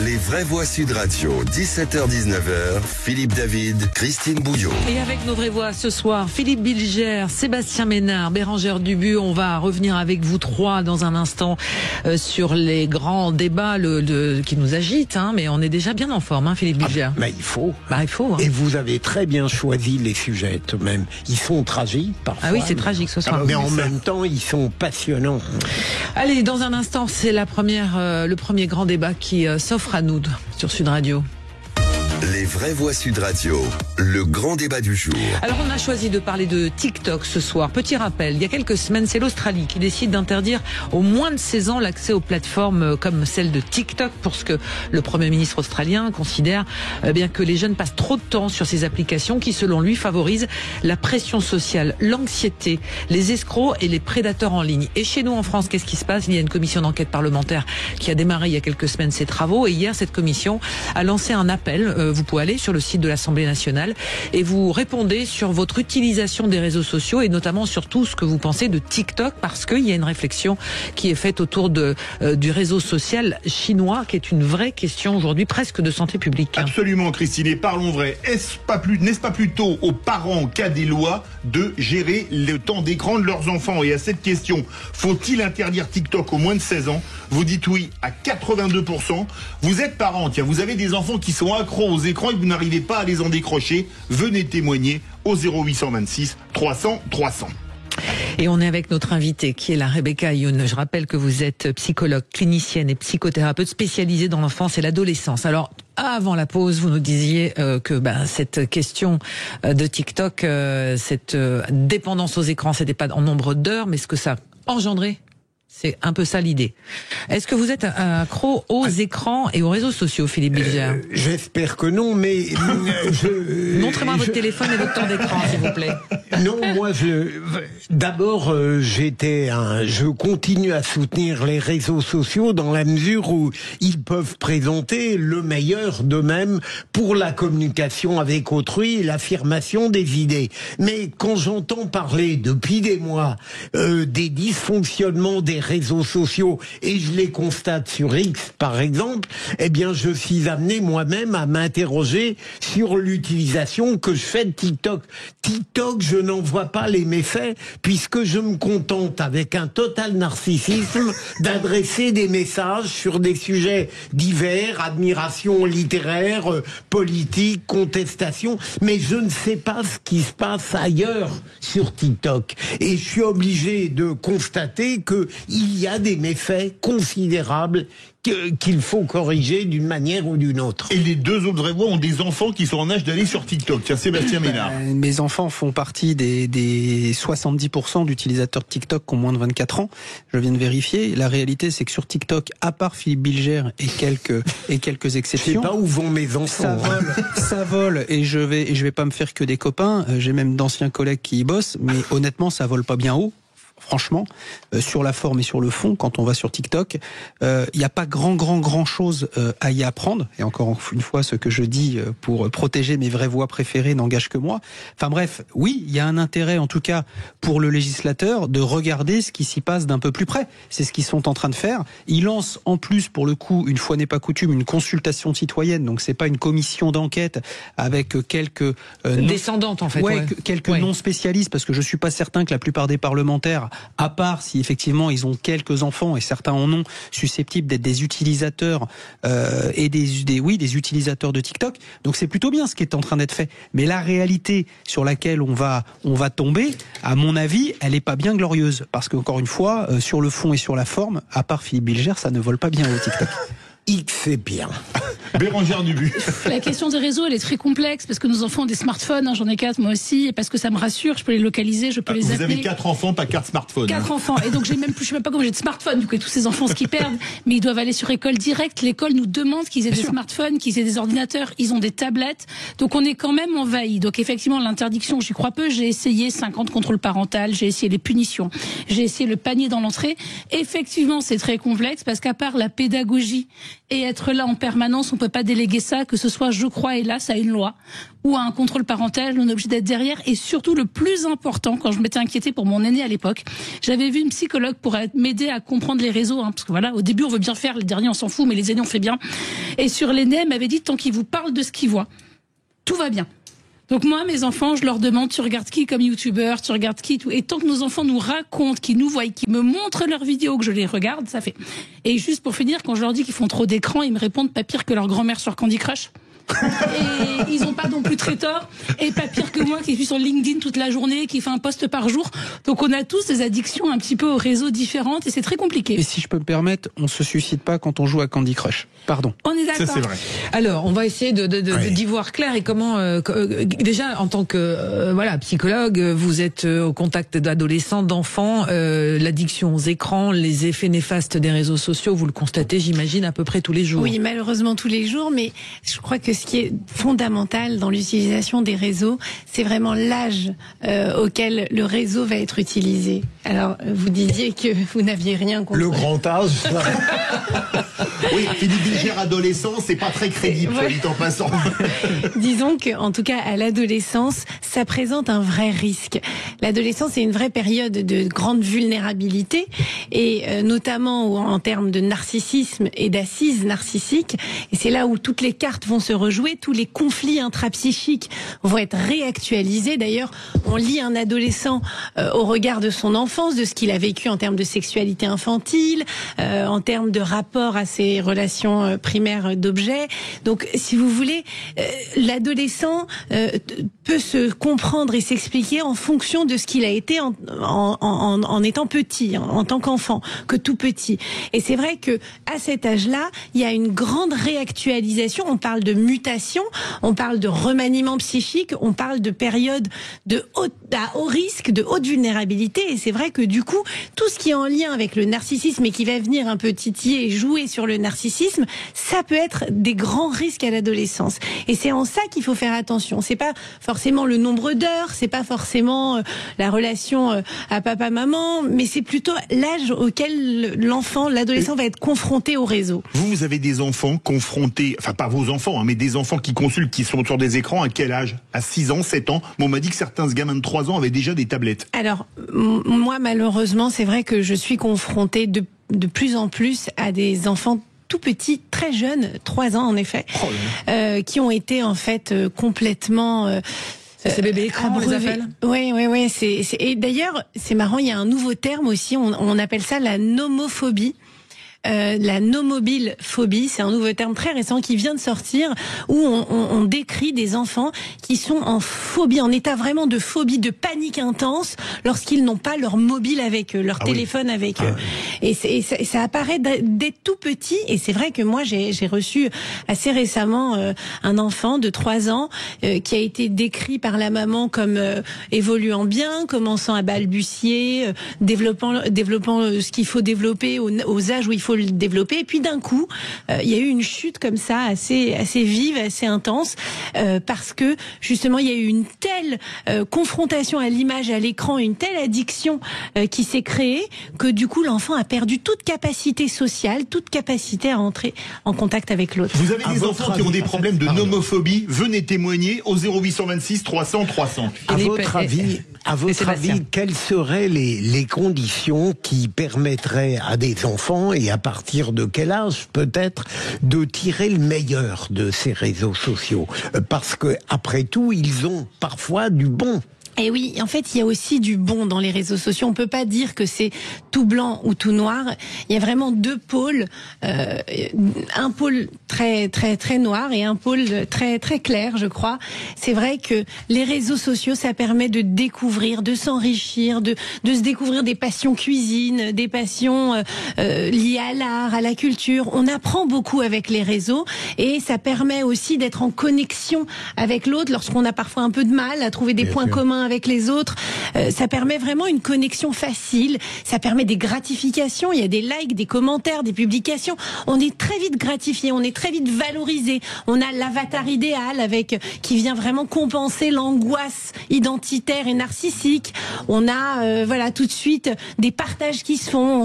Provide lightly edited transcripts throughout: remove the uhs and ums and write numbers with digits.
Les vraies voix Sud Radio, 17h-19h, Philippe David, Christine Bouillot. Et avec nos vraies voix ce soir, Philippe Bilger, Sébastien Ménard, Bérengère Dubu, on va revenir avec vous trois dans un instant sur les grands débats qui nous agitent, mais on est déjà bien en forme, Philippe Bilger. Mais il faut. Il faut. Et vous avez très bien choisi les sujets tout de même. Ils sont tragiques parfois. Ah oui, c'est tragique ce soir. Mais en même temps, ils sont passionnants. Allez, dans un instant, c'est le premier grand débat qui s'offre à nous sur Sud Radio. Les vraies voix Sud Radio, le grand débat du jour. Alors on a choisi de parler de TikTok ce soir. Petit rappel, il y a quelques semaines, c'est l'Australie qui décide d'interdire aux moins de 16 ans l'accès aux plateformes comme celle de TikTok, parce que le Premier ministre australien considère bien que les jeunes passent trop de temps sur ces applications qui, selon lui, favorisent la pression sociale, l'anxiété, les escrocs et les prédateurs en ligne. Et chez nous en France, qu'est-ce qui se passe? Il y a une commission d'enquête parlementaire qui a démarré il y a quelques semaines ses travaux, et hier cette commission a lancé un appel. Vous pouvez aller sur le site de l'Assemblée nationale et vous répondez sur votre utilisation des réseaux sociaux et notamment sur tout ce que vous pensez de TikTok, parce qu'il y a une réflexion qui est faite autour du réseau social chinois, qui est une vraie question aujourd'hui presque de santé publique. Absolument, Christine, et parlons vrai. N'est-ce pas plutôt aux parents qu'a des lois de gérer le temps d'écran de leurs enfants? Et à cette question, faut-il interdire TikTok aux moins de 16 ans? Vous dites oui à 82%. Vous êtes parent, vous avez des enfants qui sont accros aux écrans et vous n'arrivez pas à les en décrocher. Venez témoigner au 0826 300 300. Et on est avec notre invitée qui est la Rebecca Youn. Je rappelle que vous êtes psychologue, clinicienne et psychothérapeute spécialisée dans l'enfance et l'adolescence. Alors, avant la pause, vous nous disiez que cette question de TikTok, cette dépendance aux écrans, c'était pas en nombre d'heures, mais ce que ça a engendré. C'est un peu ça l'idée. Est-ce que vous êtes accro aux écrans et aux réseaux sociaux, Philippe Bilger? J'espère que non, mais... Montrez-moi votre téléphone et votre temps d'écran, s'il vous plaît. Non, moi, d'abord, je continue à soutenir les réseaux sociaux dans la mesure où ils peuvent présenter le meilleur d'eux-mêmes pour la communication avec autrui et l'affirmation des idées. Mais quand j'entends parler depuis des mois des dysfonctionnements des réseaux sociaux, et je les constate sur X par exemple, eh bien je suis amené moi-même à m'interroger sur l'utilisation que je fais de TikTok. TikTok, je n'en vois pas les méfaits, puisque je me contente avec un total narcissisme d'adresser des messages sur des sujets divers, admiration littéraire, politique, contestation, mais je ne sais pas ce qui se passe ailleurs sur TikTok. Et je suis obligé de constater que il y a des méfaits considérables qu'il faut corriger d'une manière ou d'une autre. Et les deux autres vraies voix ont des enfants qui sont en âge d'aller sur TikTok. Tiens, Sébastien Ménard. Mes enfants font partie des 70% d'utilisateurs de TikTok qui ont moins de 24 ans. Je viens de vérifier. La réalité, c'est que sur TikTok, à part Philippe Bilger et quelques exceptions... Je sais pas où vont mes enfants. Ça vole, et je vais pas me faire que des copains. J'ai même d'anciens collègues qui y bossent, mais honnêtement, ça vole pas bien haut. Franchement, sur la forme et sur le fond, quand on va sur TikTok, il n'y a pas grand chose à y apprendre. Et encore une fois, ce que je dis pour protéger mes vraies voix préférées n'engage que moi. Enfin bref, oui, il y a un intérêt, en tout cas, pour le législateur, de regarder ce qui s'y passe d'un peu plus près. C'est ce qu'ils sont en train de faire. Ils lancent en plus, pour le coup, une fois n'est pas coutume, une consultation citoyenne. Donc c'est pas une commission d'enquête avec quelques descendantes en fait. Quelques non spécialistes, parce que je suis pas certain que la plupart des parlementaires, à part si effectivement ils ont quelques enfants, et certains en ont, susceptibles d'être des utilisateurs et des utilisateurs de TikTok. Donc c'est plutôt bien ce qui est en train d'être fait. Mais la réalité sur laquelle on va tomber, à mon avis, elle est pas bien glorieuse, parce qu'encore une fois, sur le fond et sur la forme, à part Philippe Bilger, ça ne vole pas bien au TikTok. X c'est bien. Bérengère Dubu. La question des réseaux, elle est très complexe, parce que nos enfants ont des smartphones, j'en ai 4 moi aussi, et parce que ça me rassure, je peux les localiser, je peux les appeler. Vous avez 4 enfants, pas 4 smartphones. 4 enfants, et donc je sais même pas comment j'ai de smartphone, du coup, et tous ces enfants, ce qu'ils perdent, mais ils doivent aller sur école directe, l'école nous demande qu'ils aient des smartphones, qu'ils aient des ordinateurs, ils ont des tablettes, donc on est quand même envahi. Donc effectivement, l'interdiction, j'y crois peu, j'ai essayé 50 contrôles parentaux, j'ai essayé les punitions, j'ai essayé le panier dans l'entrée. Effectivement, c'est très complexe, parce qu'à part la pédagogie et être là en permanence. On peut pas déléguer ça, que ce soit, je crois, hélas, à une loi ou à un contrôle parental. On est obligé d'être derrière. Et surtout, le plus important, quand je m'étais inquiétée pour mon aîné à l'époque, j'avais vu une psychologue pour m'aider à comprendre les réseaux, parce que voilà, au début on veut bien faire, les derniers on s'en fout, mais les aînés on fait bien. Et sur l'aîné, elle m'avait dit, tant qu'il vous parle de ce qu'il voit, tout va bien. Donc moi, mes enfants, je leur demande, tu regardes qui comme youtubeur, tu regardes qui, tout. Et tant que nos enfants nous racontent, qu'ils nous voient, qu'ils me montrent leurs vidéos, que je les regarde, ça fait. Et juste pour finir, quand je leur dis qu'ils font trop d'écran, ils me répondent pas pire que leur grand-mère sur Candy Crush. Et ils ont pas non plus très tort, et pas pire que moi qui suis sur LinkedIn toute la journée, qui fait un post par jour. Donc on a tous des addictions un petit peu aux réseaux différentes et c'est très compliqué. Et si je peux me permettre, on se suicide pas quand on joue à Candy Crush. Pardon. On est d'accord. Ça, c'est vrai. Alors, on va essayer d'y voir clair et comment déjà en tant que psychologue, vous êtes au contact d'adolescents, d'enfants, l'addiction aux écrans, les effets néfastes des réseaux sociaux, vous le constatez, j'imagine, à peu près tous les jours. Oui, malheureusement tous les jours, mais je crois que ce qui est fondamental dans l'utilisation des réseaux, c'est vraiment l'âge auquel le réseau va être utilisé. Alors, vous disiez que vous n'aviez rien contre... Le grand âge, ça. Oui, Philippe Bilger adolescent, c'est pas très crédible, soit dit en passant. Disons qu'en tout cas, à l'adolescence, ça présente un vrai risque. L'adolescence est une vraie période de grande vulnérabilité, et notamment en termes de narcissisme et d'assises narcissiques. Et c'est là où toutes les cartes vont se rejouer, tous les conflits intrapsychiques vont être réactualisés. D'ailleurs, on lit un adolescent au regard de son enfance, de ce qu'il a vécu en termes de sexualité infantile, en termes de rapport à ses relations primaires d'objets. Donc, si vous voulez, l'adolescent peut se comprendre et s'expliquer en fonction de ce qu'il a été en étant petit, en tant qu'enfant, que tout petit. Et c'est vrai que à cet âge-là, il y a une grande réactualisation. On parle de mutation, on parle de remaniement psychique, on parle de période à haut risque, de haute vulnérabilité. Et c'est vrai que du coup, tout ce qui est en lien avec le narcissisme et qui va venir un peu titiller et jouer sur le narcissisme, ça peut être des grands risques à l'adolescence. Et c'est en ça qu'il faut faire attention. C'est pas forcément le nombre d'heures, c'est pas forcément la relation à papa-maman, mais c'est plutôt l'âge auquel l'adolescent va être confronté au réseau. Vous avez des enfants confrontés, enfin pas vos enfants, mais des enfants qui consultent, qui sont sur des écrans, à quel âge? À 6 ans, 7 ans? Bon, on m'a dit que certains gamins de 3 ans avaient déjà des tablettes. Alors, moi, malheureusement, c'est vrai que je suis confrontée de plus en plus à des enfants tout petits, très jeunes, 3 ans en effet, qui ont été en fait complètement... Ces bébés écrans, on les appelle. Oui. Et d'ailleurs, c'est marrant, il y a un nouveau terme aussi, on appelle ça la nomophobie. La nomobile phobie, c'est un nouveau terme très récent qui vient de sortir, où on décrit des enfants qui sont en phobie, en état vraiment de phobie, de panique intense, lorsqu'ils n'ont pas leur mobile avec eux, leur téléphone avec eux. Et ça apparaît dès tout petit, et c'est vrai que moi j'ai reçu assez récemment un enfant de 3 ans qui a été décrit par la maman comme évoluant bien, commençant à balbutier, développant ce qu'il faut développer aux âges où il faut le développer, et puis d'un coup il y a eu une chute comme ça assez vive, assez intense, parce que justement il y a eu une telle confrontation à l'image, à l'écran, une telle addiction qui s'est créée, que du coup l'enfant a perdu toute capacité sociale, toute capacité à entrer en contact avec l'autre. Vous avez des enfants qui ont des problèmes de nomophobie, venez témoigner au 0826 300 300. À votre avis, quelles seraient les conditions qui permettraient à des enfants, et à partir de quel âge peut-être, de tirer le meilleur de ces réseaux sociaux? Parce que, après tout, ils ont parfois du bon. Et oui, en fait, il y a aussi du bon dans les réseaux sociaux. On peut pas dire que c'est tout blanc ou tout noir. Il y a vraiment deux pôles, un pôle très très très noir et un pôle très très clair, je crois. C'est vrai que les réseaux sociaux, ça permet de découvrir, de s'enrichir, de se découvrir des passions cuisine, des passions liées à l'art, à la culture. On apprend beaucoup avec les réseaux, et ça permet aussi d'être en connexion avec l'autre lorsqu'on a parfois un peu de mal à trouver des points communs avec les autres. Ça permet vraiment une connexion facile, ça permet des gratifications, il y a des likes, des commentaires, des publications. On est très vite gratifié, on est très vite valorisé. On a l'avatar idéal qui vient vraiment compenser l'angoisse identitaire et narcissique. On a voilà tout de suite des partages qui se font.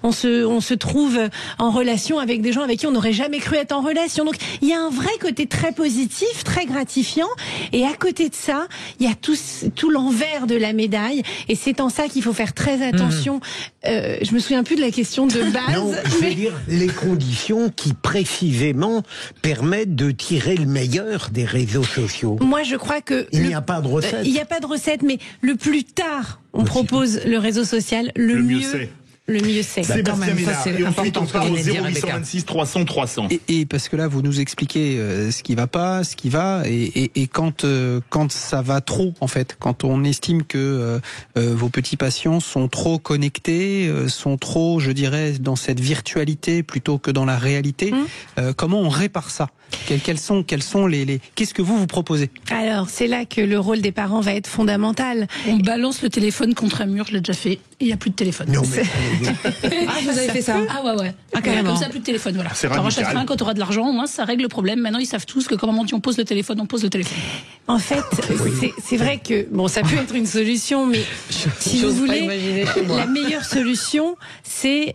On se trouve en relation avec des gens avec qui on n'aurait jamais cru être en relation. Donc il y a un vrai côté très positif, très gratifiant. Et à côté de ça, il y a tout l'envers de la médaille. Et c'est en ça qu'il faut faire très attention. Je me souviens plus de la question de base. Non, je veux dire les conditions qui précisément permettent de tirer le meilleur des réseaux sociaux. Moi, je crois que il n'y a pas de recette. Il n'y a pas de recette, mais le plus tard on propose le réseau social, le mieux c'est. Le mieux c'est. Sébastien Ménard, et ensuite on part au 0826 300 300. Et parce que là, vous nous expliquez ce qui va pas, ce qui va, et quand ça va trop, en fait, quand on estime que vos petits patients sont trop connectés, sont trop, je dirais, dans cette virtualité plutôt que dans la réalité, comment on répare ça ? Quels sont les qu'est-ce que vous proposez? Alors, c'est là que le rôle des parents va être fondamental. On balance le téléphone contre un mur, je l'ai déjà fait, et il n'y a plus de téléphone. Non, mais... Ah, vous avez fait ça? Ah ouais. Ah, carrément. Comme ça, plus de téléphone, voilà. C'est tu rachèteras un quand tu auras de l'argent, au moins ça règle le problème. Maintenant, ils savent tous que quand on pose le téléphone, on pose le téléphone. En fait, c'est vrai que, bon, ça peut être une solution, mais si vous voulez, la meilleure solution, c'est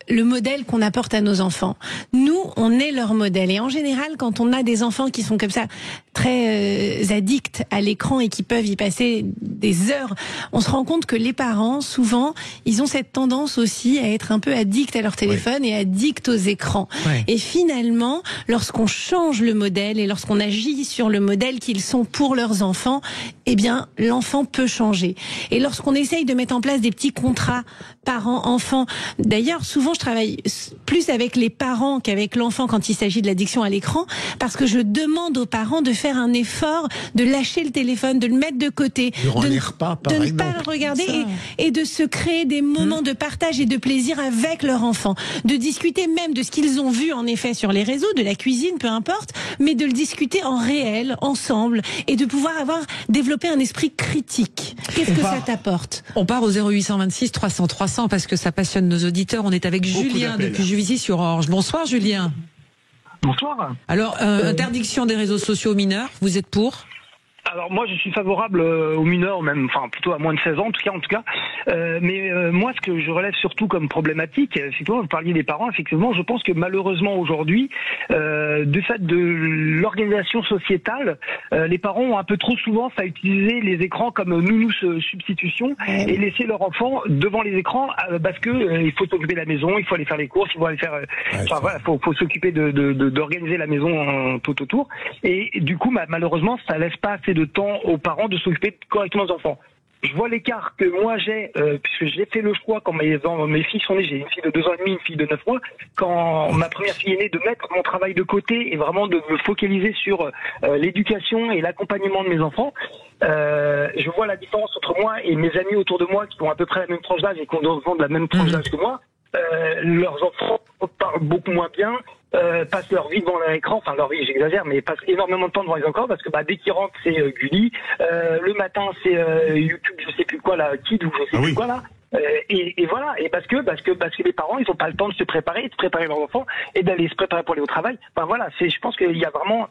le modèle qu'on apporte à nos enfants. Nous, on est leur modèle. Et en général, quand on a des enfants qui sont comme ça, très addicts à l'écran et qui peuvent y passer des heures, on se rend compte que les parents, souvent, ils ont cette tendance aussi à être un peu addicts à leur téléphone et addicts aux écrans. Ouais. Et finalement, lorsqu'on change le modèle et lorsqu'on agit sur le modèle qu'ils sont pour leurs enfants, eh bien, l'enfant peut changer. Et lorsqu'on essaye de mettre en place des petits contrats parents-enfants, d'ailleurs, souvent, je travaille plus avec les parents qu'avec l'enfant quand il s'agit de l'addiction à l'écran, parce que je demande aux parents de faire un effort, de lâcher le téléphone, de le mettre de côté, de ne pas le regarder et de se créer des moments de partage et de plaisir avec leur enfant, de discuter même de ce qu'ils ont vu en effet sur les réseaux, de la cuisine, peu importe, mais de le discuter en réel, ensemble, et de pouvoir développer un esprit critique. Qu'est-ce que ça t'apporte? On part au 0826 300 300 parce que ça passionne nos auditeurs. On est avec Julien depuis Juvisy-sur-Orge. Bonsoir Julien. Bonsoir. Alors, interdiction des réseaux sociaux aux mineurs, vous êtes pour? Alors moi je suis favorable aux mineurs, même, enfin plutôt à moins de 16 ans en tout cas. Mais moi ce que je relève surtout comme problématique, effectivement vous parliez des parents, effectivement je pense que malheureusement aujourd'hui, du fait de l'organisation sociétale, les parents ont un peu trop souvent à utiliser les écrans comme nounou substitution et laisser leur enfant devant les écrans parce que il faut s'occuper de la maison, il faut aller faire les courses, il faut aller faire, faut s'occuper d'organiser la maison tout autour. Et du coup malheureusement ça laisse pas assez de temps aux parents de s'occuper correctement des enfants. Je vois l'écart que moi j'ai, puisque j'ai fait le choix quand mes filles sont nées, j'ai une fille de 2 ans et demi, une fille de 9 mois, quand ma première fille est née, de mettre mon travail de côté et vraiment de me focaliser sur l'éducation et l'accompagnement de mes enfants. Je vois la différence entre moi et mes amis autour de moi qui ont à peu près la même tranche d'âge et qui ont de la même tranche d'âge que moi. Leurs enfants parlent beaucoup moins bien, passent leur vie devant l'écran, enfin leur vie j'exagère, mais passent énormément de temps devant les écrans parce que dès qu'ils rentrent c'est Gulli, le matin c'est YouTube je sais plus quoi là, Kid ou je sais plus quoi là. Et voilà, et parce que les parents ils ont pas le temps de se préparer, leurs enfants et d'aller se préparer pour aller au travail. Enfin voilà, je pense qu'il y a vraiment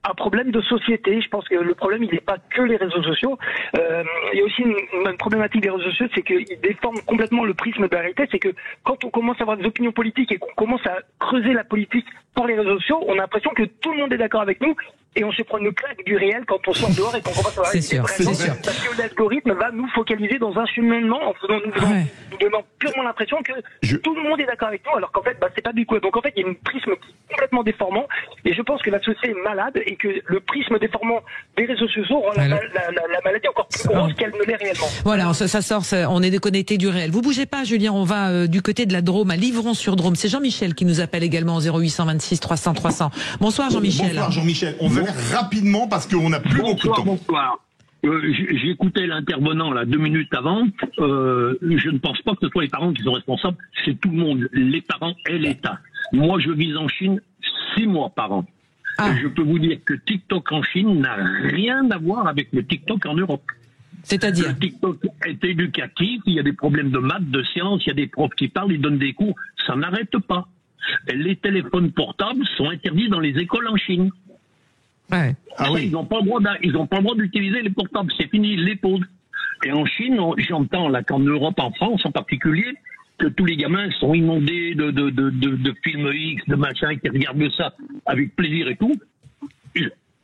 un problème de société. Je pense que le problème, il n'est pas que les réseaux sociaux. Il y a aussi une problématique des réseaux sociaux, c'est qu'ils déforment complètement le prisme de la réalité. C'est que quand on commence à avoir des opinions politiques et qu'on commence à creuser la politique par les réseaux sociaux, on a l'impression que tout le monde est d'accord avec nous et on se prend une claque du réel quand on sort dehors et qu'on commence à voir. C'est sûr. Parce que l'algorithme va nous focaliser dans un cheminement en nous donnant purement l'impression que tout le monde est d'accord avec nous, alors qu'en fait, c'est pas du coup. Donc en fait, il y a une prisme complètement déformant et je pense que la société est malade et que le prisme déformant des réseaux sociaux rend la maladie encore plus grosse qu'elle ne l'est réellement. Voilà, ça sort, on est déconnecté du réel. Vous bougez pas, Julien, on va du côté de la Drôme, à Livron-sur-Drôme. C'est Jean-Michel qui nous appelle également au 0826 300 300. Bonsoir Jean-Michel. Bonsoir Jean-Michel. On va faire rapidement parce qu'on n'a plus beaucoup de temps. Bonsoir. J'écoutais l'intervenant là 2 minutes avant. Je ne pense pas que ce soit les parents qui sont responsables. C'est tout le monde, les parents et l'État. Moi, je vis en Chine 6 mois par an. Je peux vous dire que TikTok en Chine n'a rien à voir avec le TikTok en Europe. C'est-à-dire le TikTok est éducatif, il y a des problèmes de maths, de sciences, il y a des profs qui parlent, ils donnent des cours, ça n'arrête pas. les téléphones portables sont interdits dans les écoles en Chine. Ouais. Ah oui. Ils n'ont pas le droit d'utiliser les portables. C'est fini, ils les posent. Et en Chine, j'entends là qu'en Europe, en France en particulier, que tous les gamins sont inondés de films X, de machins, qui regardent ça avec plaisir et tout.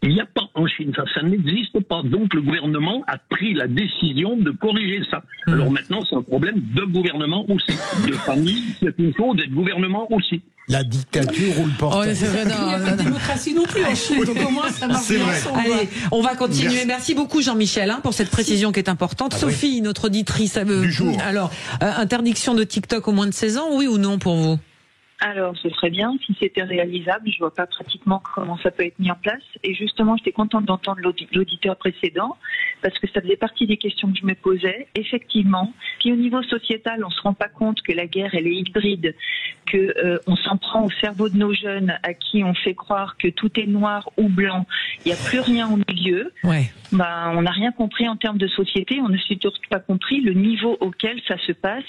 Il n'y a pas en Chine, ça n'existe pas. Donc le gouvernement a pris la décision de corriger ça. Alors maintenant, c'est un problème de gouvernement aussi. De famille, c'est une chose, et de gouvernement aussi. La dictature ou le portable. Oh, c'est vrai, Il n'y a pas de démocratie non plus en Chine, donc au moins ça marche C'est bien vrai. ensemble. Allez, on va continuer. Merci beaucoup Jean-Michel pour cette précision qui est importante. Sophie, notre auditrice, Du jour. Alors, interdiction de TikTok au moins de 16 ans, oui ou non pour vous? Alors, ce serait bien si c'était réalisable. Je vois pas pratiquement comment ça peut être mis en place. Et justement, j'étais contente d'entendre l'auditeur précédent parce que ça faisait partie des questions que je me posais. Effectivement, si au niveau sociétal, on se rend pas compte que la guerre, elle est hybride, que on s'en prend au cerveau de nos jeunes à qui on fait croire que tout est noir ou blanc, il n'y a plus rien au milieu. Ouais. Ben, on n'a rien compris en termes de société. On n'a surtout pas compris le niveau auquel ça se passe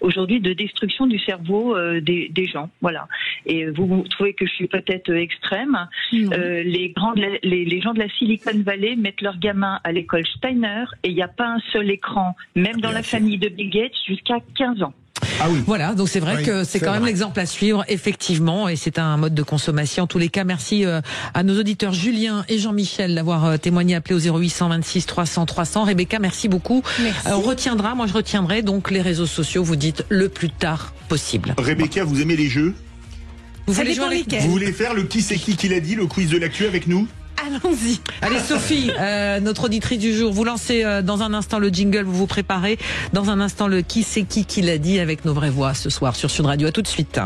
aujourd'hui de destruction du cerveau des gens. Voilà. Et vous trouvez que je suis peut-être extrême. Les gens de la Silicon Valley mettent leurs gamins à l'école Steiner et il n'y a pas un seul écran, même dans la famille de Bill Gates, jusqu'à 15 ans. Ah oui. Voilà, donc c'est vrai Oui, que c'est c'est quand même vrai. l'exemple à suivre, effectivement, et c'est un mode de consommation. En tous les cas, merci à nos auditeurs Julien et Jean-Michel d'avoir témoigné, appelé au 0800 26 300 300. Rebecca, merci beaucoup. Merci. On retiendra, moi je retiendrai donc les réseaux sociaux, vous dites le plus tard possible. Rebecca, vous aimez les jeux? Vous Ça voulez jouer dépend avec lesquels. Vous voulez faire le qui c'est qui l'a dit, le quiz de l'actu avec nous? Allons-y. Allez Sophie, notre auditrice du jour, vous lancez dans un instant le jingle, vous vous préparez. Dans un instant le qui c'est qui l'a dit avec nos vraies voix ce soir sur Sud Radio. À tout de suite.